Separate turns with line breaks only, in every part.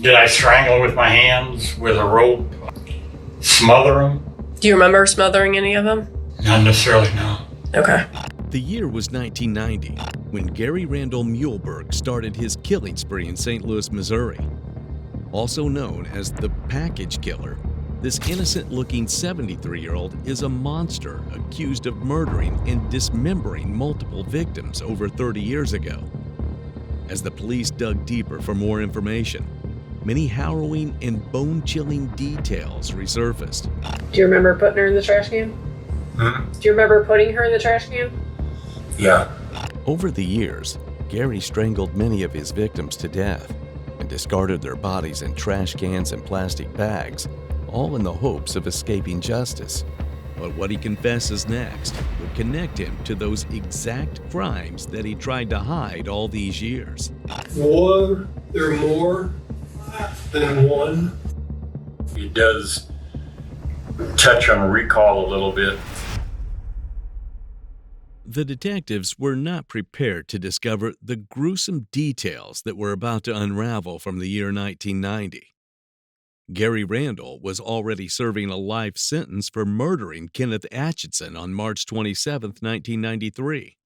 Did I strangle with my hands with a rope? Smother them?
Do you remember smothering any of them?
Not necessarily, no.
Okay.
The year was 1990 when Gary Randall Muehlberg started his killing spree in St. Louis, Missouri. Also known as the package killer, this innocent-looking 73-year-old is a monster accused of murdering and dismembering multiple victims over 30 years ago. As the police dug deeper for more information, many harrowing and bone-chilling details resurfaced.
Do you remember putting her in the trash can? Do you remember putting her in the trash can?
Yeah.
Over the years, Gary strangled many of his victims to death and discarded their bodies in trash cans and plastic bags, all in the hopes of escaping justice. But what he confesses next would connect him to those exact crimes that he tried to hide all these years.
Were there more than one?
It does touch on recall a little bit.
The detectives were not prepared to discover the gruesome details that were about to unravel from the year 1990. Gary Randall was already serving a life sentence for murdering Kenneth Atchison on March 27, 1993.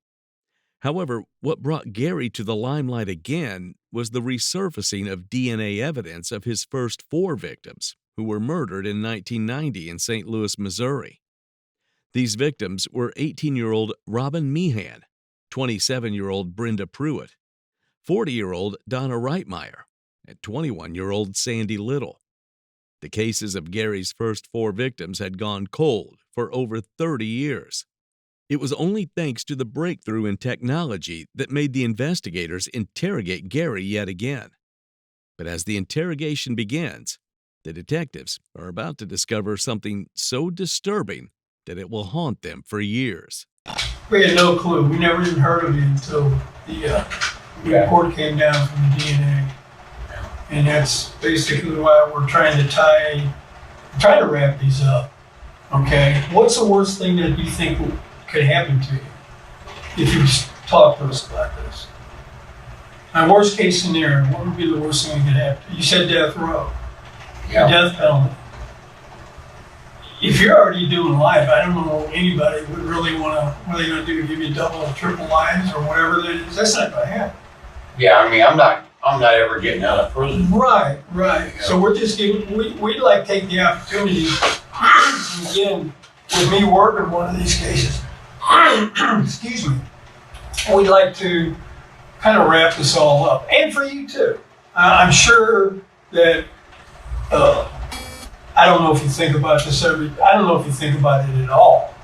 However, what brought Gary to the limelight again was the resurfacing of DNA evidence of his first 4 victims, who were murdered in 1990 in St. Louis, Missouri. These victims were 18-year-old Robin Meehan, 27-year-old Brenda Pruitt, 40-year-old Donna Reitmeyer, and 21-year-old Sandy Little. The cases of Gary's first 4 victims had gone cold for over 30 years. It was only thanks to the breakthrough in technology that made the investigators interrogate Gary yet again. But as the interrogation begins, the detectives are about to discover something so disturbing that it will haunt them for years.
We had no clue. We never even heard of it until the report came down from the DNA. And that's basically why we're trying to wrap these up. Okay? What's the worst thing that you think could happen to you if you talk to us about this? My worst case scenario, what would be the worst thing that could happen? You said death row.
Yeah.
Death penalty. If you're already doing life, I don't know anybody would really want to, what are they going to do, give you double or triple lives or whatever that is? That's not going to happen.
Yeah, I mean, I'm not ever getting out of prison.
Right. Yeah. So we're just giving, we'd like to take the opportunity, again, with me working one of these cases, excuse me, we'd like to kind of wrap this all up. And for you too. I'm sure that, I don't know if you think about this I don't know if you think about it at all,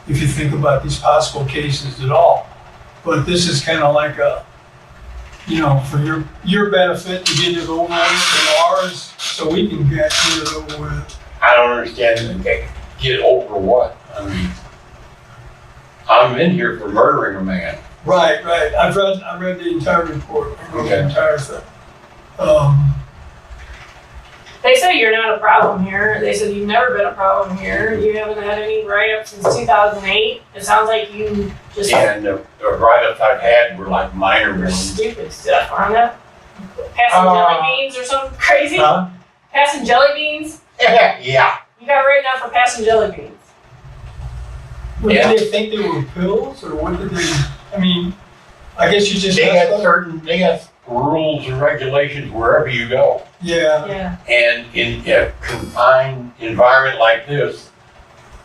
if you think about these possible cases at all. But this is kind of like for your benefit to get it over with and ours, so we can get it over with.
I don't understand. Get over what? I mean, I'm in here for murdering a man.
Right. I read the entire report. I read the entire thing.
They say you're not a problem here. They said you've never been a problem here. You haven't had any write-ups since 2008. It sounds like you just...
Yeah, and the write-ups I've had were like minor ones.
Stupid stuff, aren't they? Passing jelly beans or something crazy?
Huh?
Passing jelly beans?
Yeah.
You got written out for passing jelly beans.
Well, did they think they were pills, or what did they... I mean, I guess you just...
They got rules and regulations wherever you go.
Yeah.
Yeah.
And in a confined environment like this,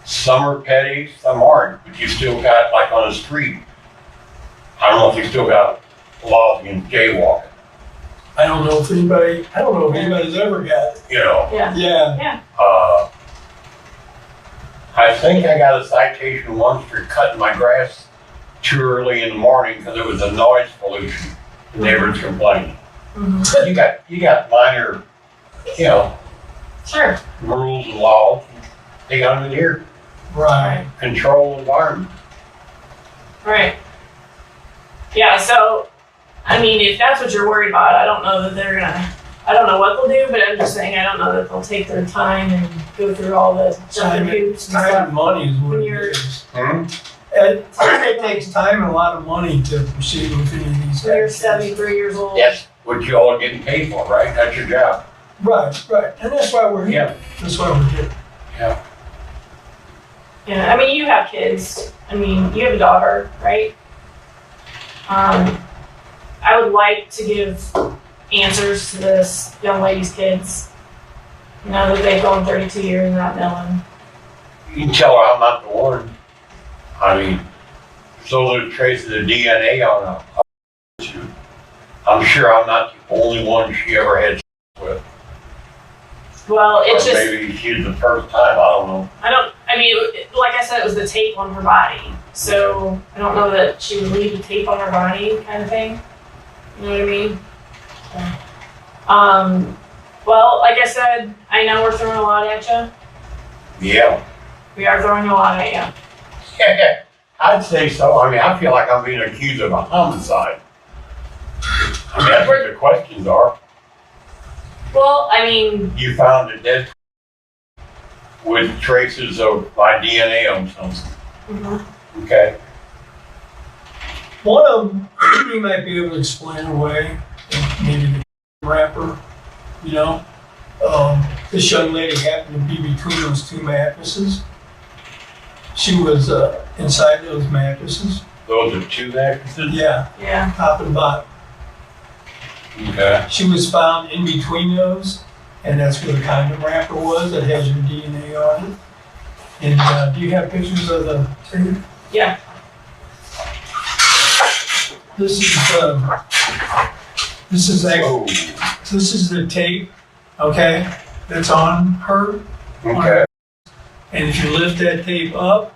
some are petty, some aren't, but you still got, like on the street, I don't know if you still got laws against jaywalking.
I don't know if anybody's ever got it.
You know.
Yeah.
I think I got a citation once for cutting my grass too early in the morning because it was a noise pollution. The neighbors complaining.
Mm-hmm.
You got minor,
Sure.
rules and laws. They got them in here.
Right.
Control environment.
Right. Yeah, so, I mean, if that's what you're worried about, I don't know that I don't know what they'll do, but I'm just saying I don't know that they'll take their time and go through all the jumping hoops and
Time
stuff.
and money is what
When
it
you're-
is.
Hmm?
It takes time and a lot of money to proceed with any of these.
When you're
activities.
73 years old.
Yes. what you all are getting paid for, right? That's your job.
Right, and that's why we're here.
Yeah.
That's why we're here.
Yeah.
Yeah, I mean, you have kids. I mean, you have a daughter, right? I would like to give answers to this young lady's kids. You know, that they've gone 32 years not knowing.
You can tell her I'm not the one. I mean, so there's traces of DNA on her. I'm sure I'm not the only one she ever had sex with.
Well, it's
Or
just,
maybe she's the first time, I don't know.
I mean, like I said, it was the tape on her body. So I don't know that she would leave the tape on her body kind of thing. You know what I mean? So, well, like I said, I know we're throwing a lot at you.
Yeah.
We are throwing a lot at you.
Yeah, I'd say so. I mean, I feel like I'm being accused of a homicide. I mean, that's what the questions are.
Well, I mean,
You found a dead with traces of my DNA on something.
mhm.
Okay.
One of them, we might be able to explain away, maybe the wrapper, you know? This young lady happened to be between those two mattresses. She was inside those mattresses.
Those are two mattresses?
Yeah,
Yeah.
top and bottom.
Okay.
She was found in between those, and that's where the condom wrapper was that has your DNA on it. And do you have pictures of the tape?
Yeah.
This is
Oh,
this is the tape, okay, that's on her.
okay.
And if you lift that tape up,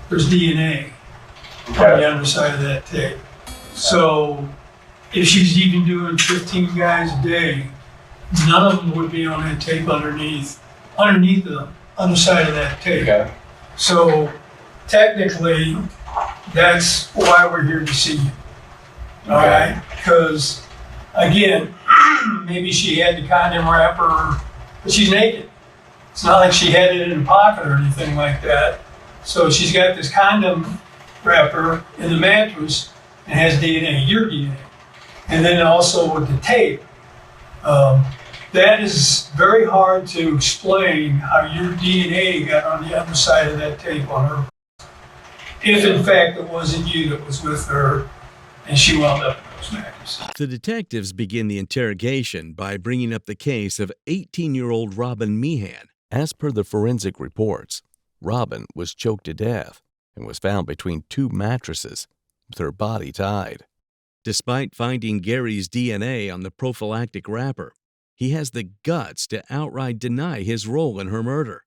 there's DNA on
Okay.
the underside of that tape. So if she's even doing 15 guys a day, none of them would be on that tape underneath the underside of that tape.
Okay.
So technically, that's why we're here to see you. All right? Because again, maybe she had the condom wrapper, but she's naked. It's not like she had it in a pocket or anything like that. So she's got this condom wrapper in the mattress and has DNA, your DNA. And then also with the tape, that is very hard to explain how your DNA got on the other side of that tape on her. If in fact it wasn't you that was with her and she wound up in those mattresses.
The detectives begin the interrogation by bringing up the case of 18-year-old Robin Meehan. As per the forensic reports, Robin was choked to death and was found between two mattresses with her body tied. Despite finding Gary's DNA on the prophylactic wrapper, he has the guts to outright deny his role in her murder.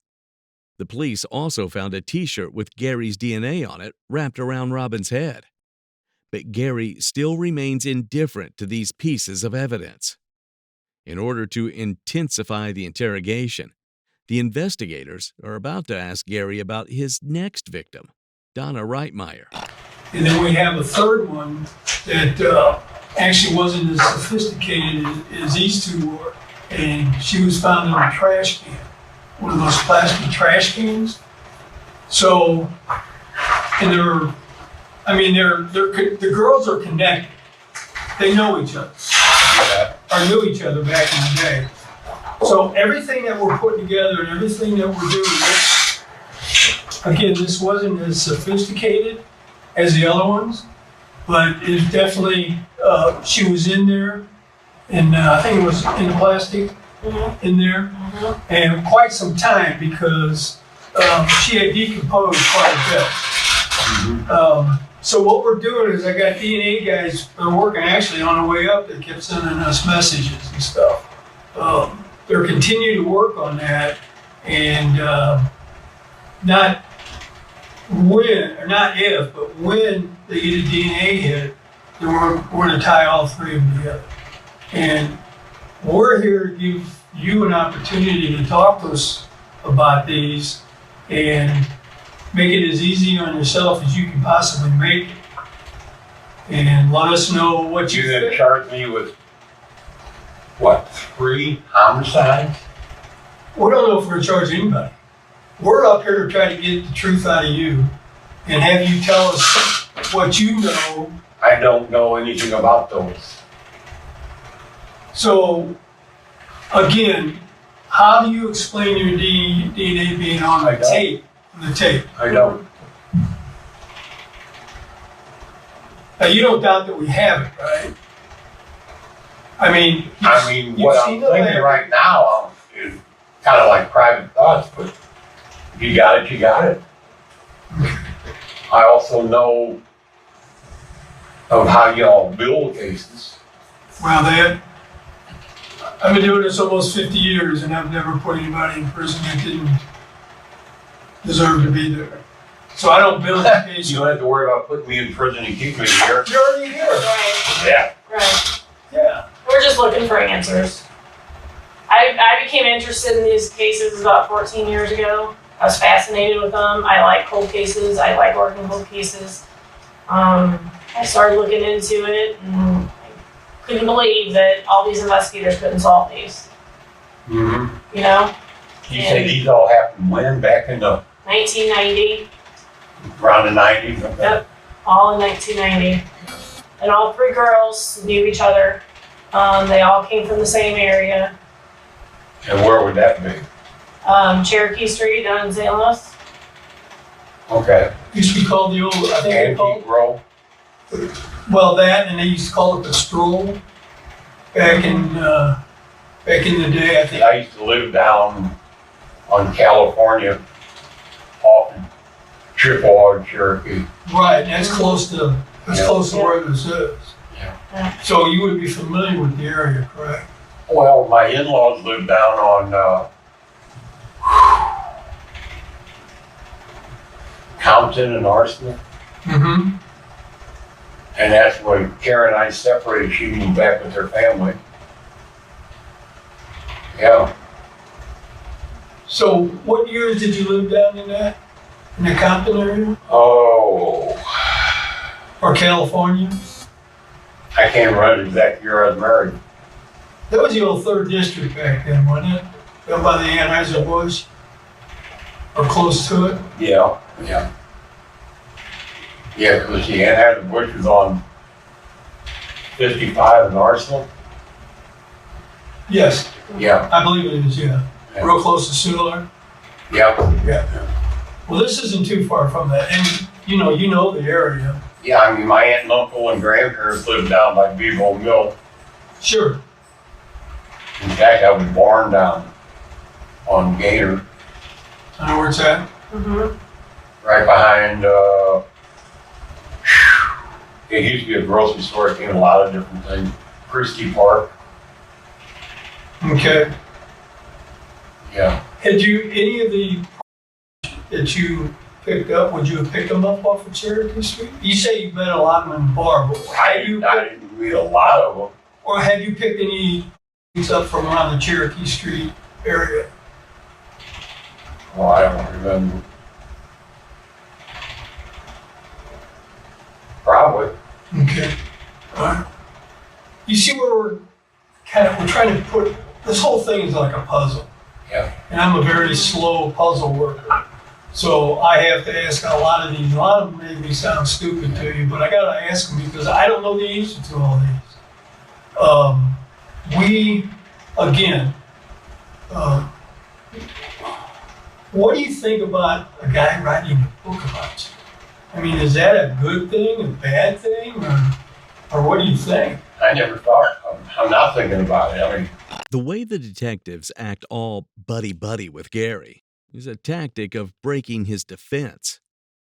The police also found a T-shirt with Gary's DNA on it wrapped around Robin's head. But Gary still remains indifferent to these pieces of evidence. In order to intensify the interrogation, the investigators are about to ask Gary about his next victim, Donna Reitmeyer.
And then we have a third one that actually wasn't as sophisticated as these two were. And she was found in a trash can, one of those plastic trash cans. So, and the girls are connected. They know each other, or knew each other back in the day. So everything that we're putting together and everything that we're doing, again, this wasn't as sophisticated as the other ones, but it's definitely, she was in there, and I think it was in the plastic in there, and quite some time because she had decomposed quite a bit. So what we're doing is I got DNA guys that are working actually on the way up that kept sending us messages and stuff. They're continuing to work on that, and not if, but when they get a DNA hit, then we're going to tie all three of them together. And we're here to give you an opportunity to talk to us about these and make it as easy on yourself as you can possibly make it. And let us know what you
You're gonna
think.
charge me with, what, 3 homicides?
We don't know if we're going to charge anybody. We're up here to try to get the truth out of you and have you tell us what you know.
I don't know anything about those.
So, again, how do you explain your DNA being on
I
the
don't.
tape? On the tape.
I don't.
Now, you don't doubt that we have it, right? I mean,
What I'm thinking right now is kind of like private thoughts, but if you got it, you got it. I also know of how y'all build cases.
Well, I've been doing this almost 50 years, and I've never put anybody in prison that didn't deserve to be there. So I don't build a case.
You don't have to worry about putting me in prison and keeping me here.
You're already here.
Right.
Yeah.
Right.
Yeah.
We're just looking for answers. I became interested in these cases about 14 years ago. I was fascinated with them. I like cold cases. I like working cold cases. I started looking into it, and I couldn't believe that all these investigators couldn't solve these.
Mm-hmm.
You know,
You say these all happened when? Back in the
1990.
around the 90s? Okay.
Yep, all in 1990. And all three girls knew each other. They all came from the same area.
And where would that be?
Cherokee Street down in St. Louis.
It
Okay.
used to be called the old, I think they called,
Antique Row?
well, that, and they used to call it the stroll back in the day, I think.
I used to live down on California off Chippewa, Cherokee.
Right, and that's close to
Yeah.
where this is.
Yeah.
So you would be familiar with the area, correct?
Well, my in-laws lived down on Compton and Arsenal.
Mm-hmm.
And that's when Karen and I separated. She moved back with her family. Yeah.
So what years did you live down in that? In the Compton area?
Oh,
Or California?
I can't remember the exact year I was married.
That was the old 3rd District back then, wasn't it? Down by the Anheuser-Busch? Or close to it?
Yeah, yeah. Yeah, because the Anheuser-Busch was on 55 in Arsenal.
Yes,
Yeah,
I believe it is, yeah.
Yeah.
Real close to Solar.
yeah.
Well, this isn't too far from that, and you know the area.
Yeah, I mean, my aunt and uncle and grandparents lived down by Bevo Mill.
Sure.
In fact, I was born down on Gator,
I know where it's at.
Mm-hmm.
right behind, it used to be a grocery store. It came in a lot of different things. Christie Park,
Okay.
yeah.
Had you, any of the that you picked up, would you have picked them up off of Cherokee Street? You say you met a lot of them in the bar, but
I didn't read a lot of them.
or have you picked any up from around the Cherokee Street area?
Well, I don't remember. Probably.
Okay. All right. You see where we're trying to put, this whole thing is like a puzzle.
Yeah.
And I'm a very slow puzzle worker. So I have to ask a lot of these. A lot of them make me sound stupid to you, but I gotta ask them because I don't know the answer to all these. What do you think about a guy writing a book about you? I mean, is that a good thing, a bad thing, or what do you think?
I never thought. I'm not thinking about it. I mean,
The way the detectives act all buddy-buddy with Gary is a tactic of breaking his defense.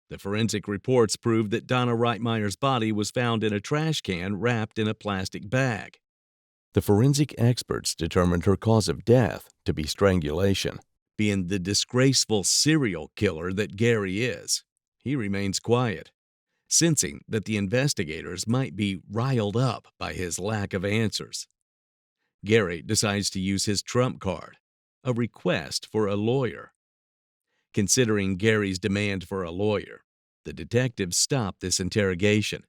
The forensic reports prove that Donna Reitmeyer's body was found in a trash can wrapped in a plastic bag. The forensic experts determined her cause of death to be strangulation. Being the disgraceful serial killer that Gary is, he remains quiet, sensing that the investigators might be riled up by his lack of answers. Gary decides to use his trump card, a request for a lawyer. Considering Gary's demand for a lawyer, the detectives stop this interrogation.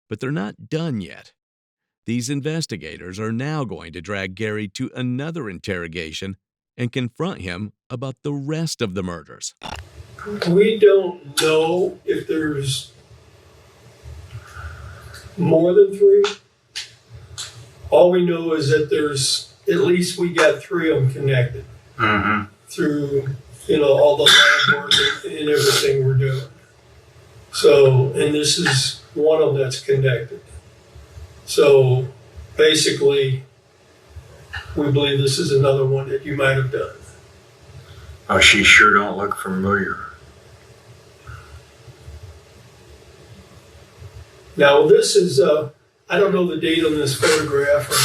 But they're not done yet. These investigators are now going to drag Gary to another interrogation and confront him about the rest of the murders.
We don't know if there's more than 3. All we know is that there's, at least we got 3 of them connected through, all the lab work and everything we're doing. So, and this is one of them that's connected. So basically, we believe this is another one that you might have done.
Oh, she sure don't look familiar.
Now, this is, I don't know the date on this photograph or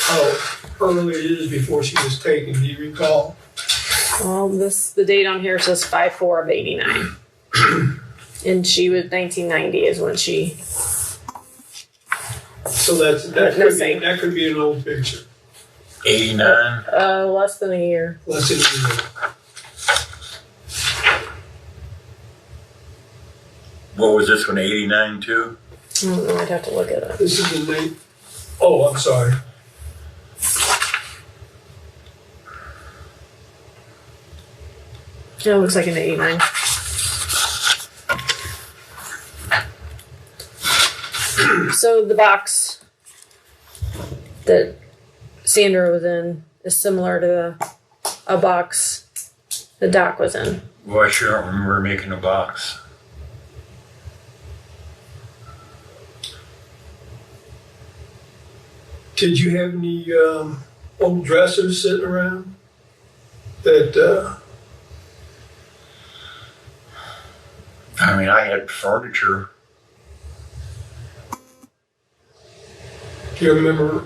how early it is before she was taken. Do you recall?
Well, the date on here says 5/4 of 89. And she was 1990 is when she.
So that could be an old picture.
89?
Less than a year.
Less than a year.
What was this one, 89 too?
I don't know, I'd have to look at it.
This is the late. Oh, I'm sorry.
Yeah, it looks like an 89. So the box that Sandra was in is similar to a box that Doc was in.
Well, I sure don't remember making a box.
Did you have any old dressers sitting around that?
I mean, I had furniture.
Do you ever remember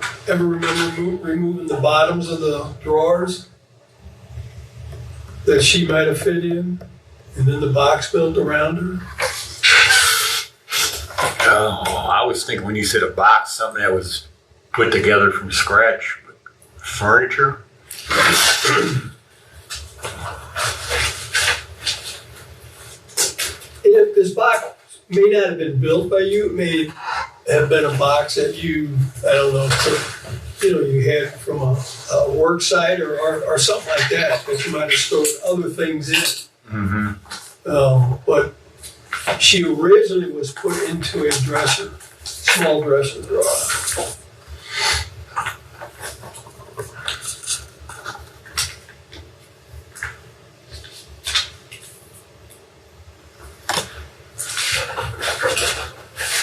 removing the bottoms of the drawers that she might have fit in, and then the box built around her?
Oh, I was thinking when you said a box, something that was put together from scratch. But furniture?
This box may not have been built by you. It may have been a box that you had from a work site or something like that you might have stored other things in. But she originally was put into a dresser, small dresser drawer.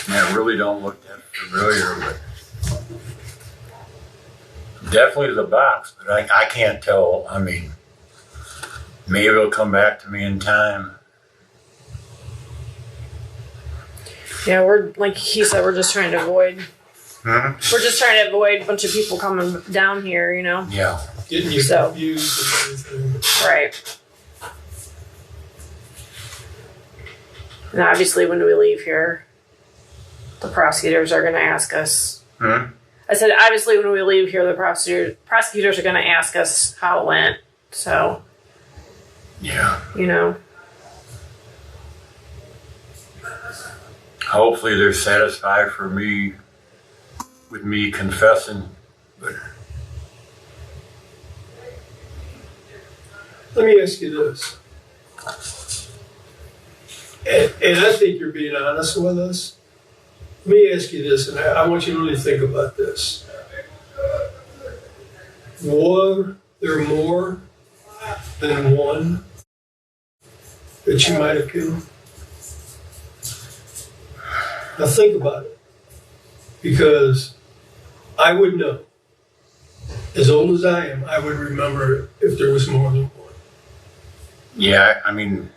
I really don't look that familiar, but definitely the box, but I can't tell. I mean, maybe it'll come back to me in time.
Yeah, we're like he said, we're just trying to avoid.
Hmm?
We're just trying to avoid a bunch of people coming down here,
Yeah.
Getting you
So.
confused and everything.
Right. And obviously, when we leave here, the prosecutors are going to ask us.
Hmm?
I said, obviously, when we leave here, the prosecutors are going to ask us how it went. So,
Yeah. Hopefully they're satisfied with me confessing. But
Let me ask you this. And I think you're being honest with us. Let me ask you this, and I want you to really think about this. Were there more than one that you might have killed? Now think about it. Because I would know. As old as I am, I would remember if there was more than one.
yeah, I mean,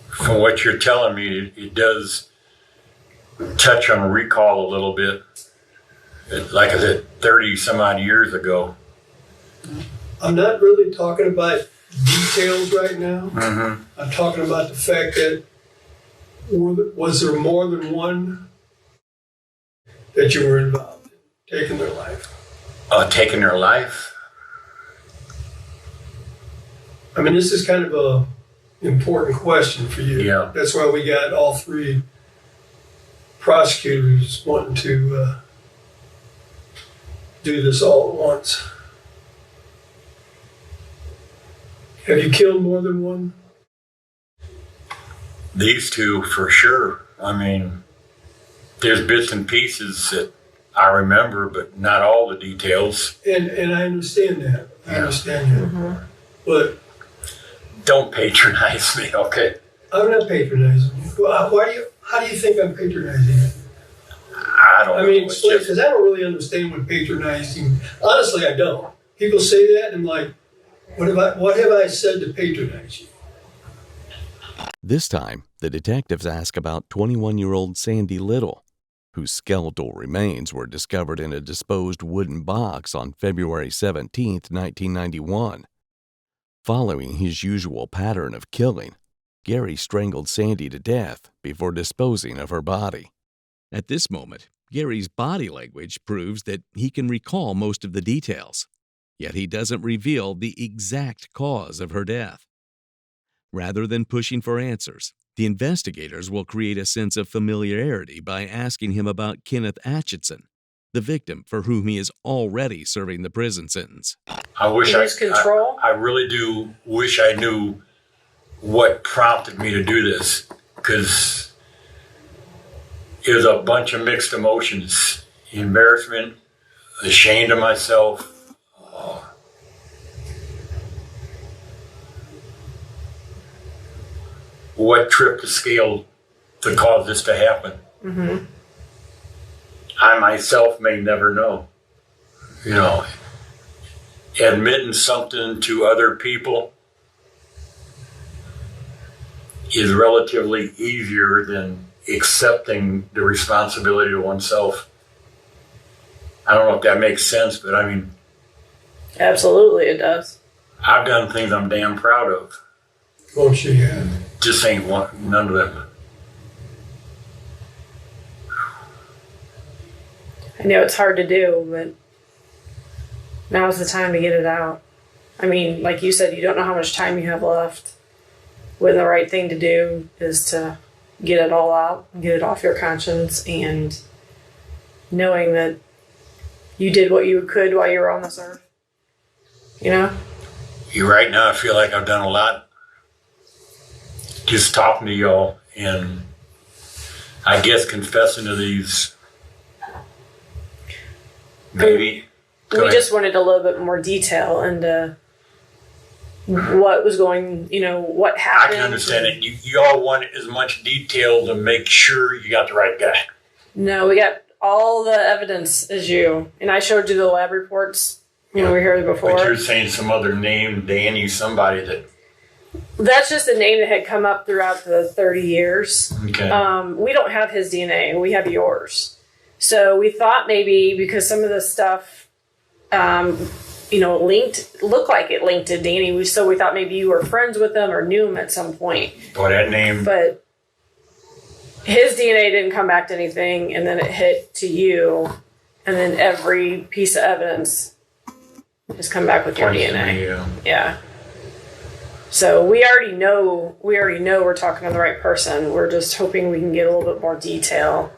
from what you're telling me, it does touch on recall a little bit. Like I said, 30 some odd years ago.
I'm not really talking about details right now.
Mm-hmm.
I'm talking about the fact that was there more than one that you were involved in taking their life?
Taking their life?
I mean, this is kind of a important question for you.
Yeah.
That's why we got all 3 prosecutors wanting to do this all at once. Have you killed more than one?
These two, for sure. I mean, there's bits and pieces that I remember, but not all the details.
And I understand that. I understand that.
Mm-hmm.
But
Don't patronize me, okay?
I'm not patronizing you. How do you think I'm patronizing you?
I don't
I
know.
mean,
It's
explain,
just,
because I don't really understand what patronizing. Honestly, I don't. People say that, and I'm like, what have I said to patronize you?
This time, the detectives ask about 21-year-old Sandy Little, whose skeletal remains were discovered in a disposed wooden box on February 17, 1991. Following his usual pattern of killing, Gary strangled Sandy to death before disposing of her body. At this moment, Gary's body language proves that he can recall most of the details, yet he doesn't reveal the exact cause of her death. Rather than pushing for answers, the investigators will create a sense of familiarity by asking him about Kenneth Atchison, the victim for whom he is already serving the prison sentence.
I wish
Lose control?
I really do wish I knew what prompted me to do this, because it was a bunch of mixed emotions. Embarrassment, ashamed of myself. What tripped the scale to cause this to happen?
Mm-hmm.
I myself may never know. You know, admitting something to other people is relatively easier than accepting the responsibility to oneself. I don't know if that makes sense, but I mean,
Absolutely, it does.
I've done things I'm damn proud of.
Oh, sure you have.
Just ain't one, none of them.
I know it's hard to do, but now's the time to get it out. I mean, like you said, you don't know how much time you have left. When the right thing to do is to get it all out, get it off your conscience, and knowing that you did what you could while you were on this earth. You know?
Right now, I feel like I've done a lot just talking to y'all, and I guess confessing to these. Maybe. Go
We
ahead.
just wanted a little bit more detail into what was going, what
I
happened.
can understand it. You all want as much detail to make sure you got the right guy.
No, we got all the evidence as you. And I showed you the lab reports when we were here before.
But you're saying some other name, Danny, somebody that.
That's just a name that had come up throughout the 30 years.
Okay.
We don't have his DNA. We have yours. So we thought maybe because some of the stuff, looked like it linked to Danny. So we thought maybe you were friends with him or knew him at some point.
Boy, that name.
But his DNA didn't come back to anything, and then it hit to you, and then every piece of evidence has come back with your DNA. Yeah. So we already know we're talking to the right person. We're just hoping we can get a little bit more detail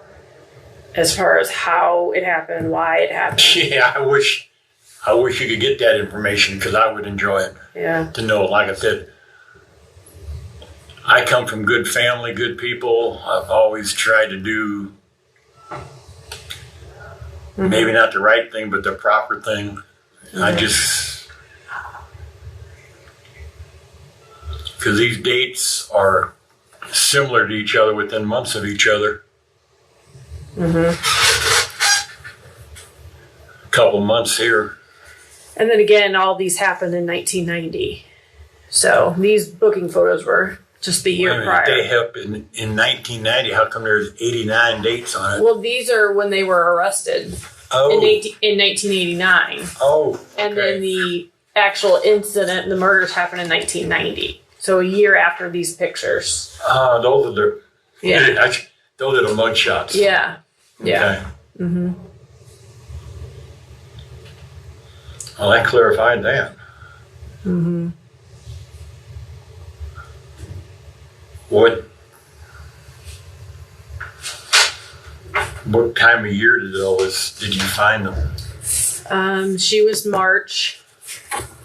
as far as how it happened, why it happened.
Yeah, I wish you could get that information, because I would enjoy it.
Yeah.
To know, like I said, I come from good family, good people. I've always tried to do maybe not the right thing, but the proper thing. I just, because these dates are similar to each other within months of each other. A couple months here.
And then again, all these happened in 1990. So these booking photos were just the year prior.
They happened in 1990. How come there's 89 dates on it?
Well, these are when they were arrested in 1989.
Oh.
And then the actual incident, the murders happened in 1990. So a year after these pictures.
Those are the
Yeah.
those are the mug shots.
Yeah. Yeah.
Okay. Well, that clarified that. What time of year did you find them?
She was March,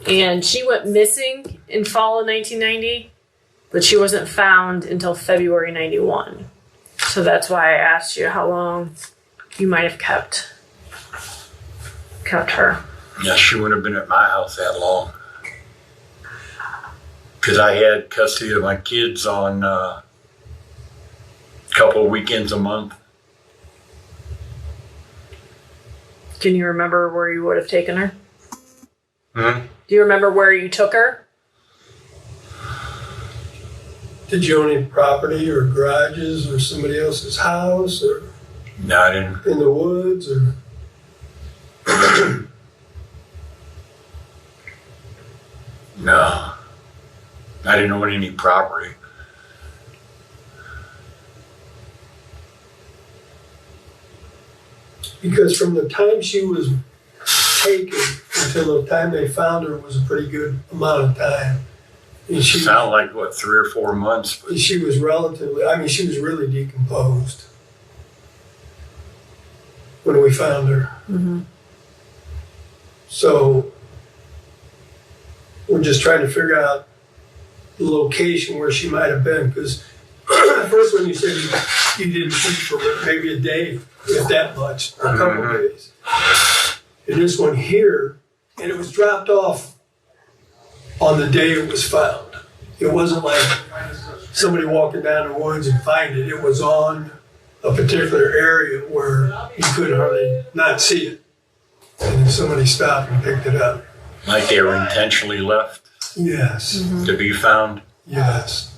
and she went missing in fall of 1990, but she wasn't found until February 91. So that's why I asked you how long you might have kept kept her.
Yeah, she wouldn't have been at my house that long. Because I had custody of my kids on a couple of weekends a month.
Can you remember where you would have taken her?
Hmm?
Do you remember where you took her?
Did you own any property or garages or somebody else's house or
No, I didn't.
in the woods or?
No. I didn't own any property.
Because from the time she was taken until the time they found her was a pretty good amount of time. And she,
Sound like, what, 3 or 4 months? But
she was she was really decomposed when we found her.
Mm-hmm.
So we're just trying to figure out the location where she might have been. Because the first one you said you didn't see for maybe a day, if that much, or a couple of days. And this one here, and it was dropped off on the day it was found. It wasn't like somebody walking down the woods and find it. It was on a particular area where you could hardly not see it. And then somebody stopped and picked it up.
like they were intentionally left
Yes,
to be found.
yes.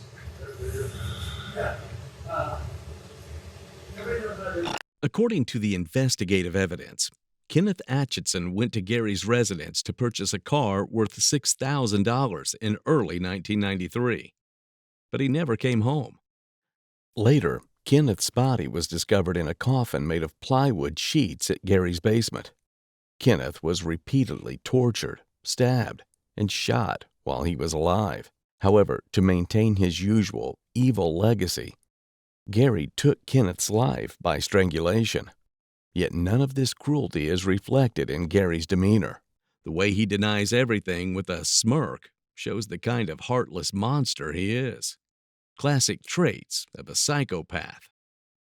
According to the investigative evidence, Kenneth Atchison went to Gary's residence to purchase a car worth $6,000 in early 1993. But he never came home. Later, Kenneth's body was discovered in a coffin made of plywood sheets at Gary's basement. Kenneth was repeatedly tortured, stabbed, and shot while he was alive. However, to maintain his usual evil legacy, Gary took Kenneth's life by strangulation. Yet none of this cruelty is reflected in Gary's demeanor. The way he denies everything with a smirk shows the kind of heartless monster he is. Classic traits of a psychopath.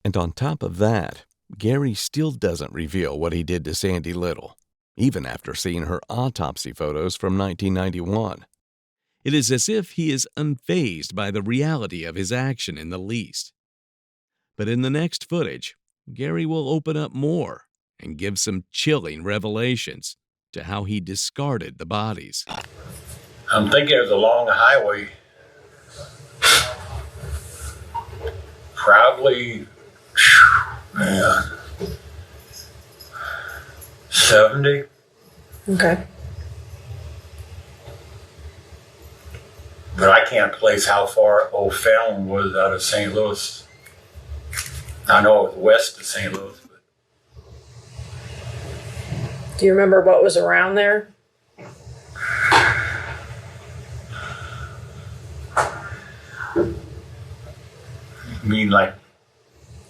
And on top of that, Gary still doesn't reveal what he did to Sandy Little, even after seeing her autopsy photos from 1991. It is as if he is unfazed by the reality of his action in the least. But in the next footage, Gary will open up more and give some chilling revelations to how he discarded the bodies.
I'm thinking it was along the highway. Probably, 70.
Okay.
But I can't place how far Old Fallon was out of St. Louis. I know it was west of St. Louis. But
Do you remember what was around there?
you mean like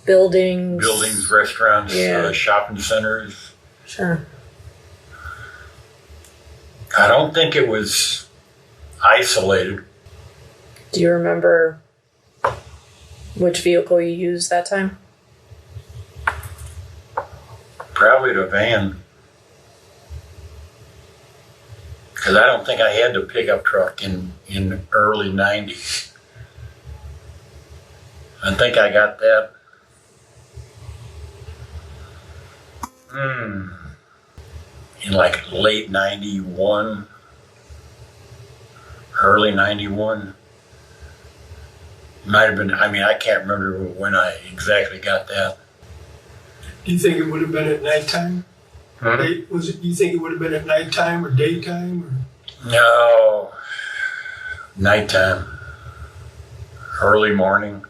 Buildings,
restaurants,
Yeah.
shopping centers?
Sure.
I don't think it was isolated.
Do you remember which vehicle you used that time?
Probably the van. Because I don't think I had the pickup truck in early 90s. I think I got that in like late 91, early 91. Might have been, I can't remember when I exactly got that.
Do you think it would have been at nighttime? Do you think it would have been at nighttime or daytime? Or?
No, nighttime, early morning,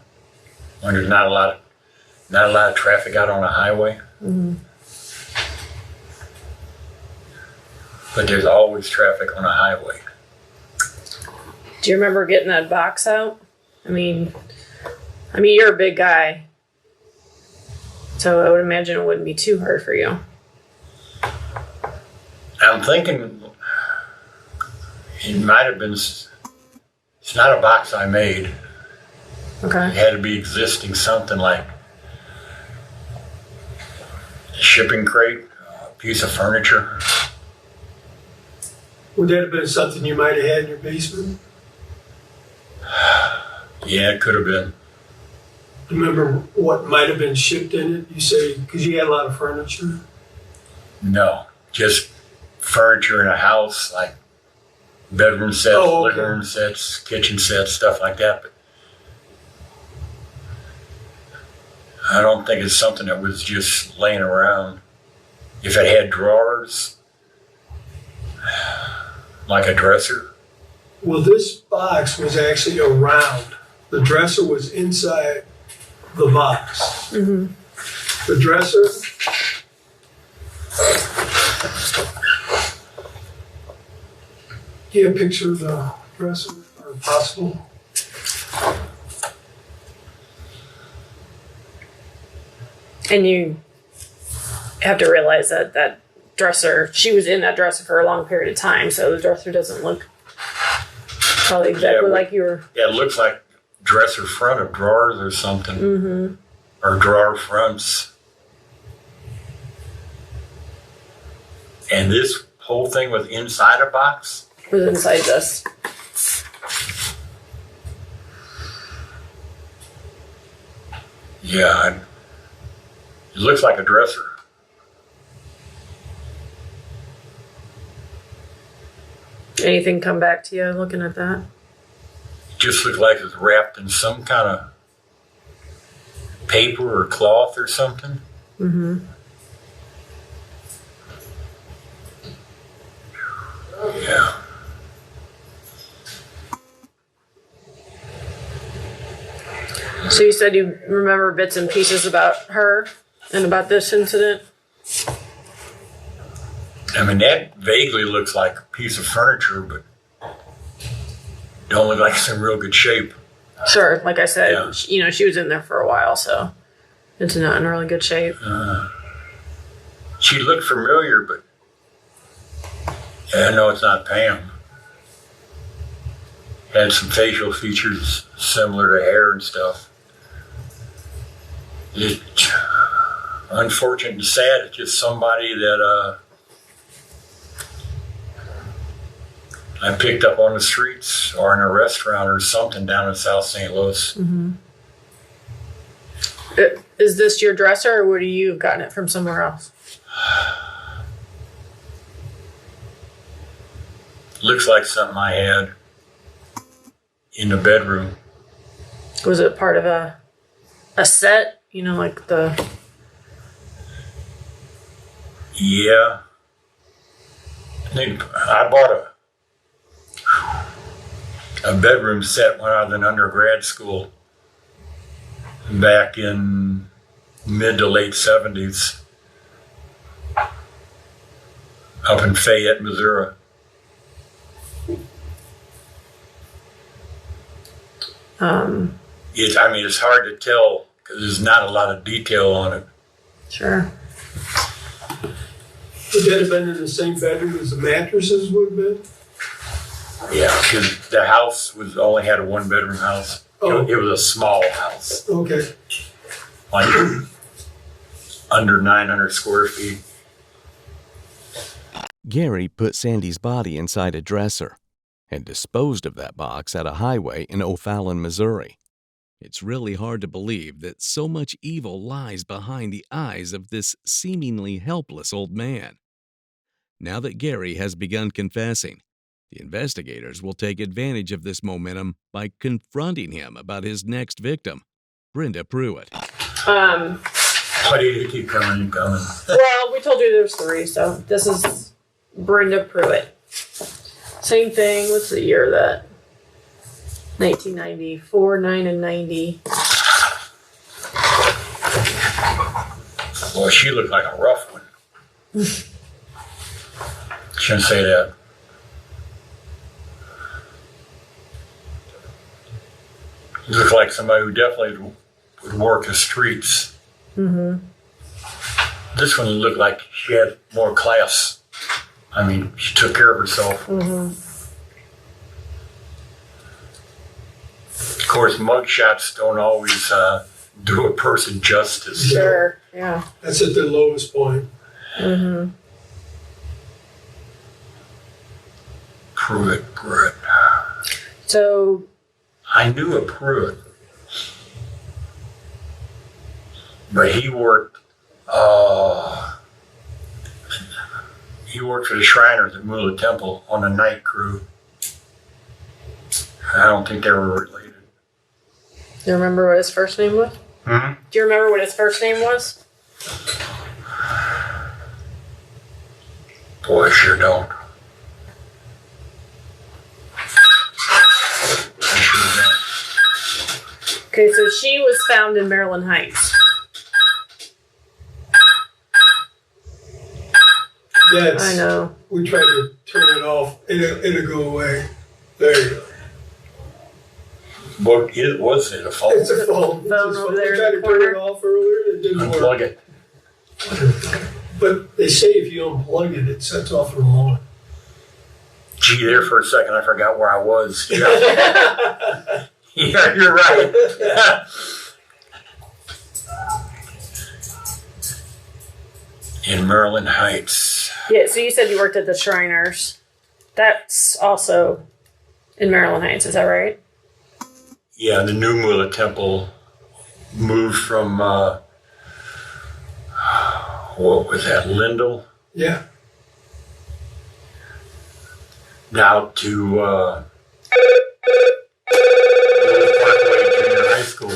when there's not a lot of traffic out on the highway.
Mm-hmm.
But there's always traffic on the highway.
Do you remember getting that box out? I mean, you're a big guy, so I would imagine it wouldn't be too hard for you.
I'm thinking it might have been. It's not a box I made. It
Okay.
had to be existing, something like a shipping crate, piece of furniture.
Would that have been something you might have had in your basement?
Yeah, it could have been.
Remember what might have been shipped in it? You say, because you had a lot of furniture.
No, just furniture in a house, like bedroom sets, living room sets, kitchen sets, stuff like that. But I don't think it's something that was just laying around. If it had drawers, like a dresser.
Well, this box was actually around. The dresser was inside the box.
Mm-hmm.
The dresser. Get a picture of the dresser, or possible.
And you have to realize that that dresser, she was in that dresser for a long period of time, so the dresser doesn't look probably exactly like you were.
Yeah, it looks like dresser front of drawers or something.
Mm-hmm.
Or drawer fronts. And this whole thing was inside a box?
Was inside this.
Yeah, it looks like a dresser.
Anything come back to you looking at that?
It just looked like it was wrapped in some kind of paper or cloth or something.
Mm-hmm.
Yeah.
So you said you remember bits and pieces about her and about this incident?
I mean, that vaguely looks like a piece of furniture, but don't look like it's in real good shape.
Sure, like I said,
Yeah.
she was in there for a while, so it's not in really good shape.
She looked familiar, but yeah, I know it's not Pam. Had some facial features similar to hair and stuff. It, unfortunate and sad, it's just somebody that I picked up on the streets or in a restaurant or something down in South St. Louis.
Mm-hmm. Is this your dresser, or would you have gotten it from somewhere else?
Looks like something I had in the bedroom.
Was it part of a set? Like the...
Yeah. I bought a bedroom set when I was in undergrad school back in mid to late 70s up in Fayette, Missouri. It's hard to tell because there's not a lot of detail on it.
Sure.
Would that have been in the same bedroom as the mattresses would have been?
Yeah, because the house only had a one-bedroom house.
Oh.
It was a small house,
Okay.
like under 900 square feet.
Gary put Sandy's body inside a dresser and disposed of that box at a highway in O'Fallon, Missouri. It's really hard to believe that so much evil lies behind the eyes of this seemingly helpless old man. Now that Gary has begun confessing, the investigators will take advantage of this momentum by confronting him about his next victim, Brenda Pruitt.
Why do you keep coming and coming?
Well, we told you there's 3, so this is Brenda Pruitt. Same thing. What's the year of that? 1994, 9, and 90.
Well, she looked like a rough one. Shouldn't say that. Looked like somebody who definitely would work the streets.
Mm-hmm.
This one looked like she had more class. I mean, she took care of herself.
Mm-hmm.
Of course, mugshots don't always do a person justice.
Sure. Yeah.
That's at the lowest point.
Mm-hmm.
Pruitt, Brett.
So
I knew a Pruitt. But he worked for the Shriners at Moolah Temple on the night crew. I don't think they were related.
do you remember what his first name was?
Hmm?
Do you remember what his first name was?
Boy, I sure don't. I sure don't.
Okay, so she was found in Maryland Heights.
That's,
I know.
we tried to turn it off. It'll go away. There you go.
What was it? A phone?
It's a phone. It's
Phone
just
over
phone.
there
We
in
tried
the
to turn it
corner.
off earlier. It didn't
Unplug
work.
it.
But they say if you unplug it, it sets off the alarm.
Gee, there for a second, I forgot where I was. Yeah, yeah, you're right. In Maryland Heights.
Yeah, so you said you worked at the Shriners. That's also in Maryland Heights, is that right?
Yeah, the new Moolah Temple moved from, what was that, Lindell?
Yeah.
Out to Parkway Junior High School.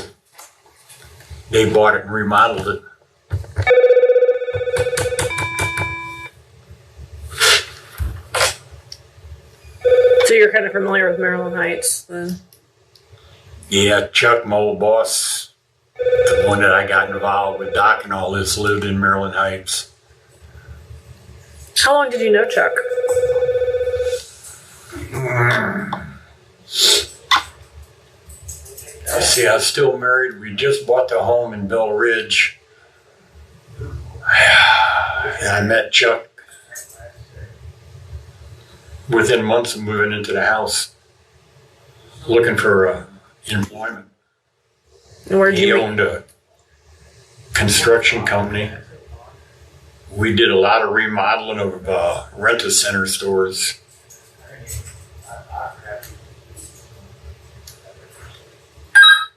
They bought it and remodeled it.
So you're kind of familiar with Maryland Heights then?
Yeah, Chuck, my old boss, the one that I got involved with Doc and all this, lived in Maryland Heights.
How long did you know Chuck?
See, I was still married. We just bought the home in Bell Ridge. And I met Chuck within months of moving into the house, looking for employment.
And where'd
He
you meet?
owned a construction company. We did a lot of remodeling of rent-a-center stores.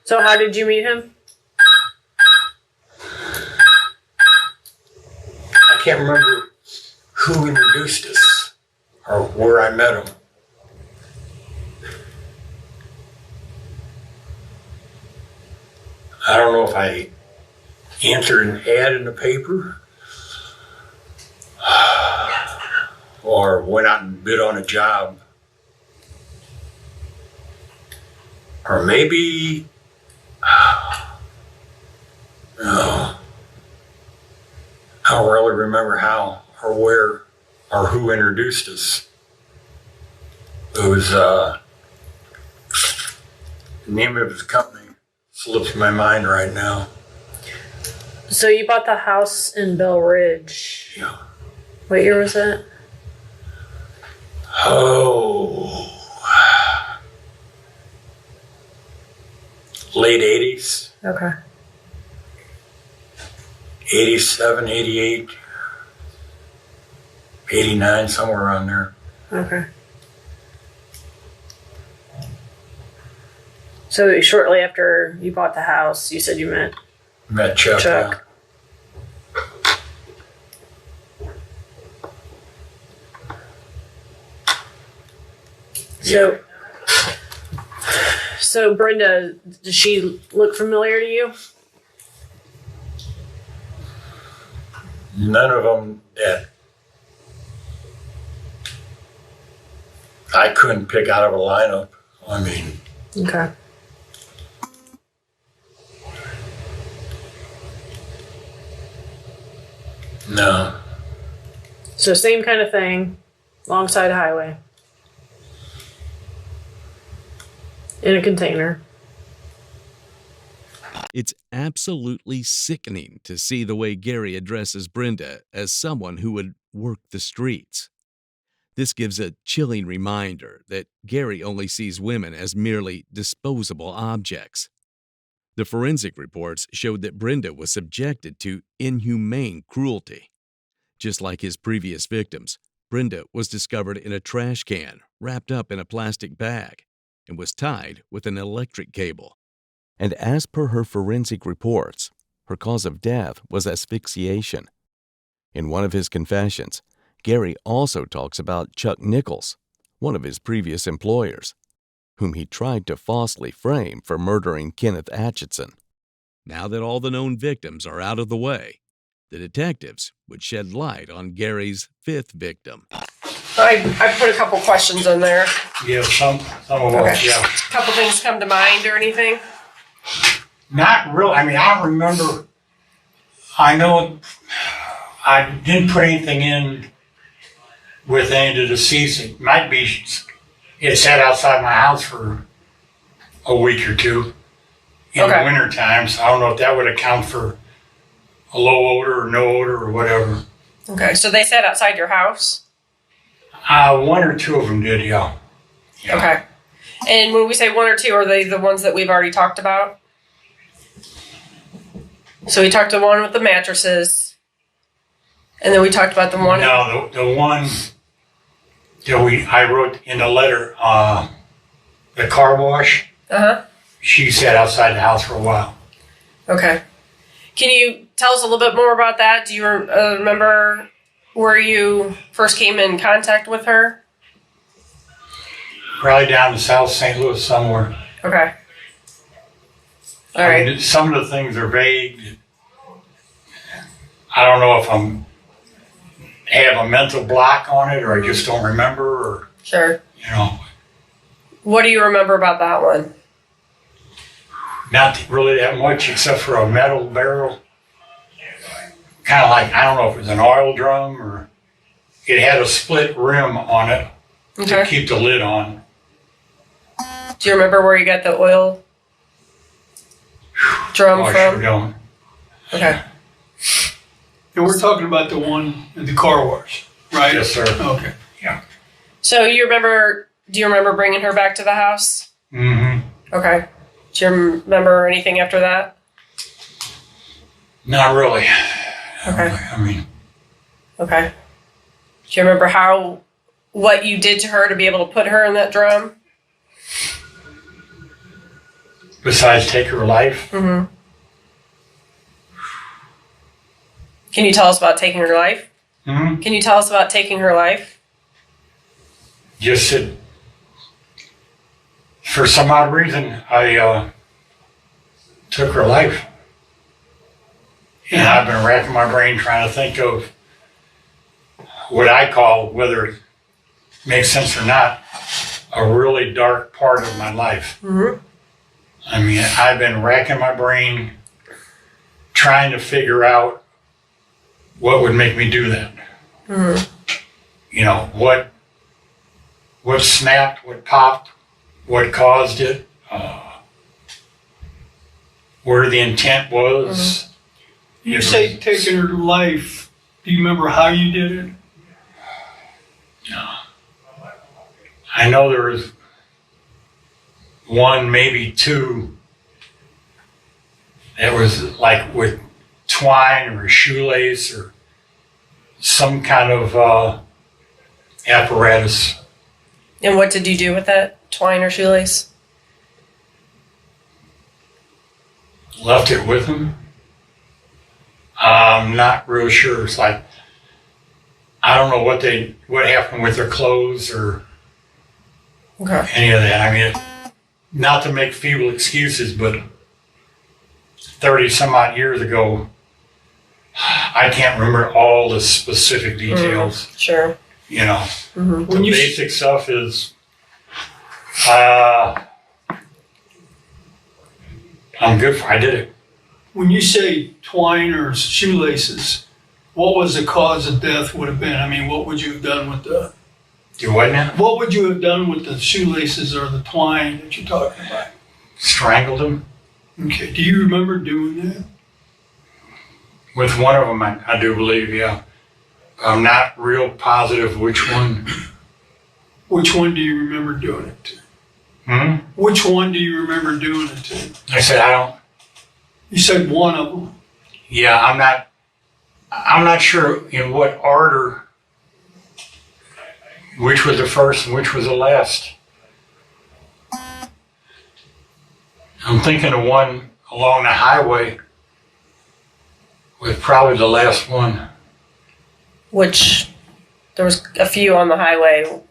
So how did you meet him?
I can't remember who introduced us or where I met him. I don't know if I answered an ad in the paper or went out and bid on a job. Or maybe, no, I don't really remember how or where or who introduced us. It was, the name of his company slips my mind right now.
So you bought the house in Bell Ridge.
Yeah.
What year was that?
Oh, late 80s,
Okay.
87, 88, 89, somewhere around there.
Okay. So shortly after you bought the house, you said you met
Met Chuck.
Chuck.
Yeah.
So Brenda, does she look familiar to you?
None of them that I couldn't pick out of a lineup. I mean,
Okay.
no.
So same kind of thing, alongside highway. In a container.
It's absolutely sickening to see the way Gary addresses Brenda as someone who would work the streets. This gives a chilling reminder that Gary only sees women as merely disposable objects. The forensic reports showed that Brenda was subjected to inhumane cruelty. Just like his previous victims, Brenda was discovered in a trash can, wrapped up in a plastic bag, and was tied with an electric cable. And as per her forensic reports, her cause of death was asphyxiation. In one of his confessions, Gary also talks about Chuck Nichols, one of his previous employers, whom he tried to falsely frame for murdering Kenneth Atchison. Now that all the known victims are out of the way, the detectives would shed light on Gary's fifth victim.
I put a couple questions in there.
Yeah, some of
Okay.
us, yeah.
A couple things come to mind or anything?
Not really. I mean, I don't remember. I know I didn't put anything in with any of the deceased. It might be it sat outside my house for a week or two in
Okay.
the winter time. So I don't know if that would account for a low odor or no odor or whatever.
Okay, so they sat outside your house?
One or two of them did, yeah. Yeah.
Okay. And when we say one or two, are they the ones that we've already talked about? So we talked to the one with the mattresses, and then we talked about the one.
No, the one that I wrote in the letter, the car wash. She sat outside the house for a while.
Okay. Can you tell us a little bit more about that? Do you remember where you first came in contact with her?
Probably down in South St. Louis somewhere.
Okay. All
I
right.
mean, some of the things are vague. I don't know if have a mental block on it, or I just don't remember, or
Sure.
you know,
What do you remember about that one?
not really that much except for a metal barrel. Kind of like, I don't know if it was an oil drum or it had a split rim on it to
Okay.
keep the lid on.
Do you remember where you got the oil drum
Oh, I
from?
sure don't.
Okay.
And we're talking about the one at the car wash, right?
Yes, sir.
Okay.
So do you remember bringing her back to the house?
Mm-hmm.
Okay. Do you remember anything after that?
Not really.
Okay.
I mean,
Okay. Do you remember what you did to her to be able to put her in that drum?
besides take her life,
Mm-hmm. Can you tell us about taking her life?
mm-hmm.
Can you tell us about taking her life?
just said, for some odd reason, I took her life. And I've been racking my brain trying to think of what I call, whether it makes sense or not, a really dark part of my life.
Mm-hmm.
I mean, I've been racking my brain trying to figure out what would make me do that.
Mm-hmm.
You know, what snapped, what popped, what caused it, where the intent was.
You say taking her life. Do you remember how you did it?
I know there was one, maybe two, that was like with twine or a shoelace or some kind of apparatus.
And what did you do with that twine or shoelace?
Left it with him. I'm not real sure. It's like, I don't know what happened with their clothes or
Okay.
any of that. I mean, not to make feeble excuses, but 30 some odd years ago, I can't remember all the specific details.
Sure.
You know,
Mm-hmm.
the basic stuff is, I'm good for, I did it.
When you say twine or shoelaces, what was the cause of death would have been? I mean, what would you have done with the
Do what now?
what would you have done with the shoelaces or the twine that you're talking about?
Strangled him.
Okay. Do you remember doing that?
With one of them, I do believe, yeah. I'm not real positive which one.
Which one do you remember doing it to?
Hmm?
Which one do you remember doing it to?
I said, I don't.
You said one of them.
Yeah, I'm not sure in what order, which was the first and which was the last. I'm thinking of one along the highway was probably the last one.
Which there was a few on the highway.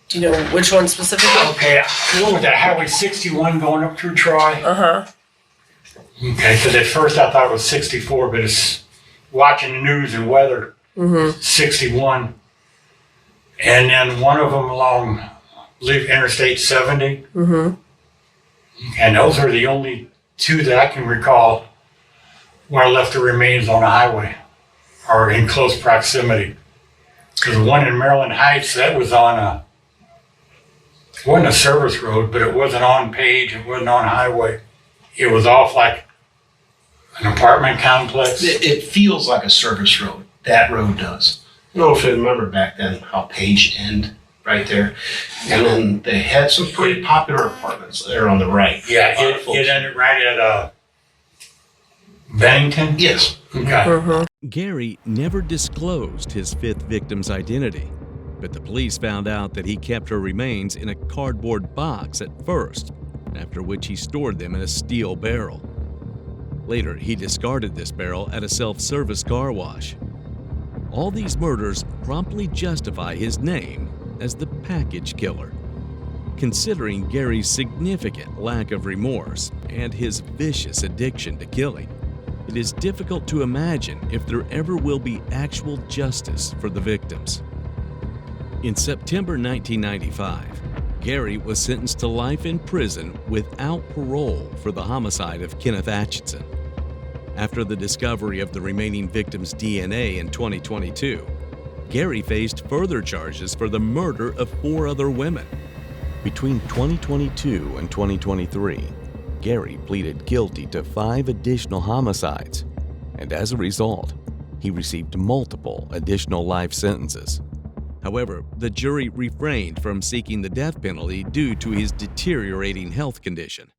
Do you know which one specifically?
Okay, what was that, Highway 61 going up through Troy?
Uh-huh.
Okay, because at first I thought it was 64, but it's watching the news and weather, 61. And then one of them along, I believe, Interstate 70. And those are the only two that I can recall where I left the remains on the highway or in close proximity. Because the one in Maryland Heights, that was on it wasn't a service road, but it wasn't on page, it wasn't on highway. It was off like an apartment complex.
It feels like a service road. That road does. I don't know if you remember back then how Page End right there. And then they had some pretty popular apartments there on the right.
Yeah, it ended right at Bennington?
Yes.
Okay.
Gary never disclosed his fifth victim's identity, but the police found out that he kept her remains in a cardboard box at first, after which he stored them in a steel barrel. Later, he discarded this barrel at a self-service car wash. All these murders promptly justify his name as the package killer. Considering Gary's significant lack of remorse and his vicious addiction to killing, it is difficult to imagine if there ever will be actual justice for the victims. In September 1995, Gary was sentenced to life in prison without parole for the homicide of Kenneth Atchison. After the discovery of the remaining victims' DNA in 2022, Gary faced further charges for the murder of 4 other women. Between 2022 and 2023, Gary pleaded guilty to 5 additional homicides, and as a result, he received multiple additional life sentences. However, the jury refrained from seeking the death penalty due to his deteriorating health condition.